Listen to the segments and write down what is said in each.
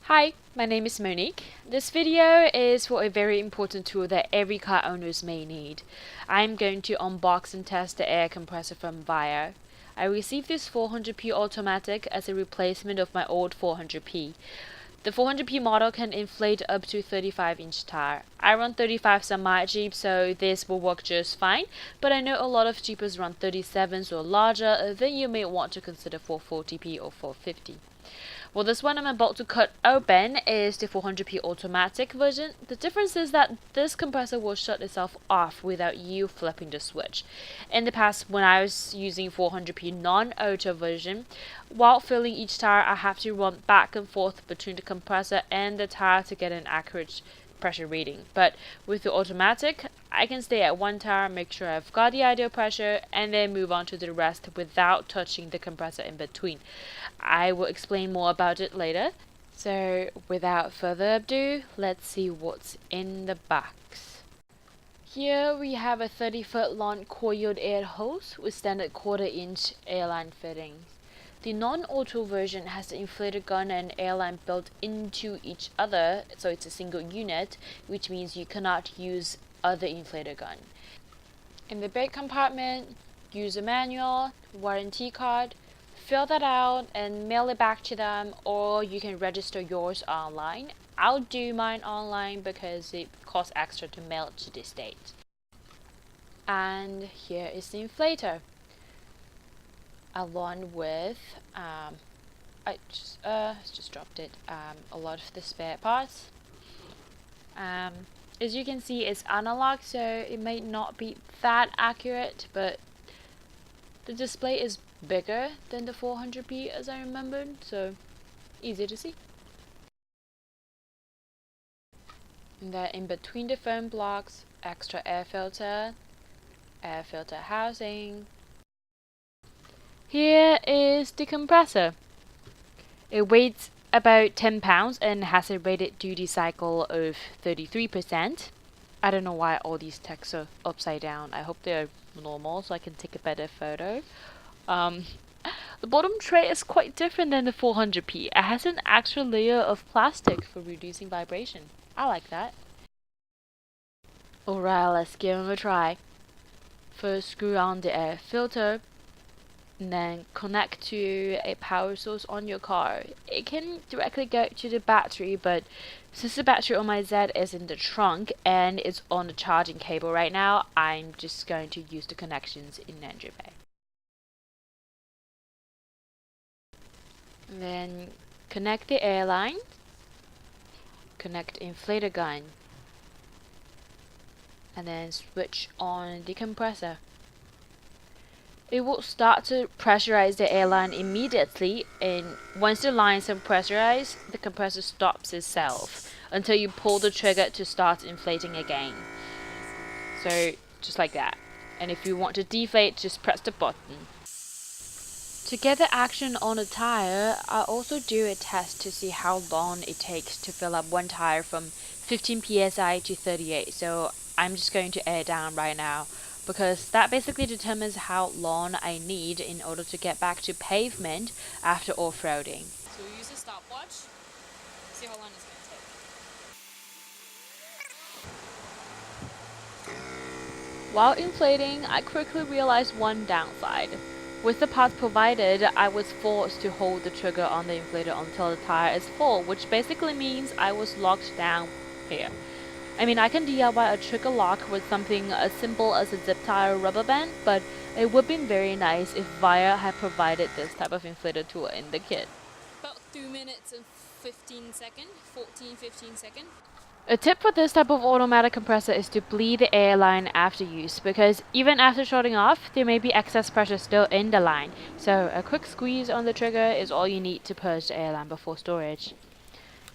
Hi, my name is Monique. This video is for a very important tool that every car owners may need. I'm going to unbox and test the air compressor from Viair. I received this 400p automatic as a replacement of my old 400p. The 400p model can inflate up to 35-inch tire. I run 35s on my Jeep, so this will work just fine, but I know a lot of Jeepers run 37s or larger, then you may want to consider 440p or 450. Well, this one I'm about to cut open is the 400p automatic version. The difference is that this compressor will shut itself off without you flipping the switch. In the past, when I was using 400p non-auto version, while filling each tire, I have to run back and forth between the compressor and the tire to get an accurate pressure reading. But with the automatic, I can stay at one tire, make sure I've got the ideal pressure, and then move on to the rest without touching the compressor in between. I will explain more about it later. So without further ado, let's see what's in the box. Here we have a 30-foot long coiled air hose with standard 1/4-inch Airline fittings. The non-auto version has the inflator gun and Airline built into each other, so it's a single unit, which means you cannot use other inflator gun. In the bed compartment, user manual, warranty card. Fill that out and mail it back to them, or you can register yours online. I'll do mine online because it costs extra to mail to the States. And here is the inflator, along with I just dropped it. A lot of the spare parts. As you can see, it's analog, so it may not be that accurate, but the display is bigger than the 400p as I remembered, so easy to see. And then in between the foam blocks, extra air filter housing. Here is the compressor. It weighs about 10 pounds and has a rated duty cycle of 33%. I don't know why all these texts are upside down. I hope they're normal so I can take a better photo. The bottom tray is quite different than the 400p. It has an extra layer of plastic for reducing vibration. I like that. Alright, let's give them a try. First, screw on the air filter, and then connect to a power source on your car. It can directly go to the battery, but since the battery on my Z is in the trunk and it's on the charging cable right now, I'm just going to use the connections in engine bay. And then connect the Airline, connect inflator gun, and then switch on the compressor. It will start to pressurize the Airline immediately, and once the lines are pressurized, the compressor stops itself until you pull the trigger to start inflating again. So just like that. And if you want to deflate, just press the button. To get the action on a tire, I also do a test to see how long it takes to fill up one tire from 15 psi to 38. So I'm just going to air down right now, because that basically determines how long I need in order to get back to pavement after off-roading. So we use a stopwatch, see how long it's going to take. While inflating, I quickly realized one downside. With the parts provided, I was forced to hold the trigger on the inflator until the tire is full, which basically means I was locked down here. I mean, I can DIY a trigger lock with something as simple as a zip tie or rubber band, but it would have been very nice if Viair had provided this type of inflator tool in the kit. About 2 minutes and 15 seconds, 15 seconds. A tip for this type of automatic compressor is to bleed the air line after use, because even after shutting off, there may be excess pressure still in the line. So a quick squeeze on the trigger is all you need to purge the air line before storage.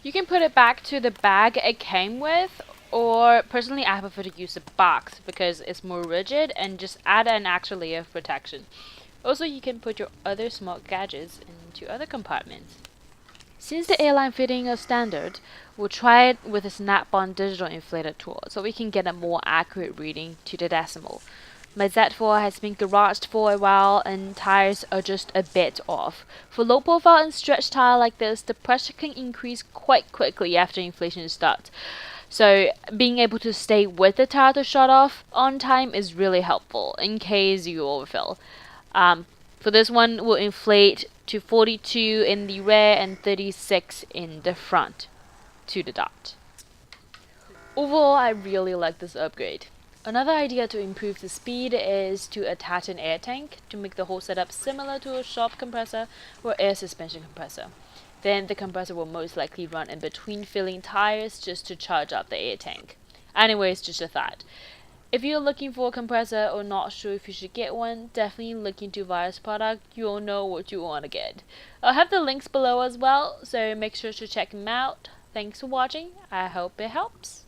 You can put it back to the bag it came with, or personally I prefer to use the box because it's more rigid and just add an extra layer of protection. Also, you can put your other small gadgets into other compartments. Since the Airline fitting is standard, we'll try it with a snap-on digital inflator tool so we can get a more accurate reading to the decimal. My Z4 has been garaged for a while and tires are just a bit off. For low profile and stretch tire like this, the pressure can increase quite quickly after inflation starts. So being able to stay with the tire to shut off on time is really helpful in case you overfill. For this one, we'll inflate to 42 in the rear and 36 in the front to the dot. Overall, I really like this upgrade. Another idea to improve the speed is to attach an air tank to make the whole setup similar to a shop compressor or air suspension compressor. Then the compressor will most likely run in between filling tires just to charge up the air tank. Anyways, just a thought. If you're looking for a compressor or not sure if you should get one, definitely look into Viair's product. You'll know what you want to get. I'll have the links below as well, so make sure to check them out. Thanks for watching. I hope it helps.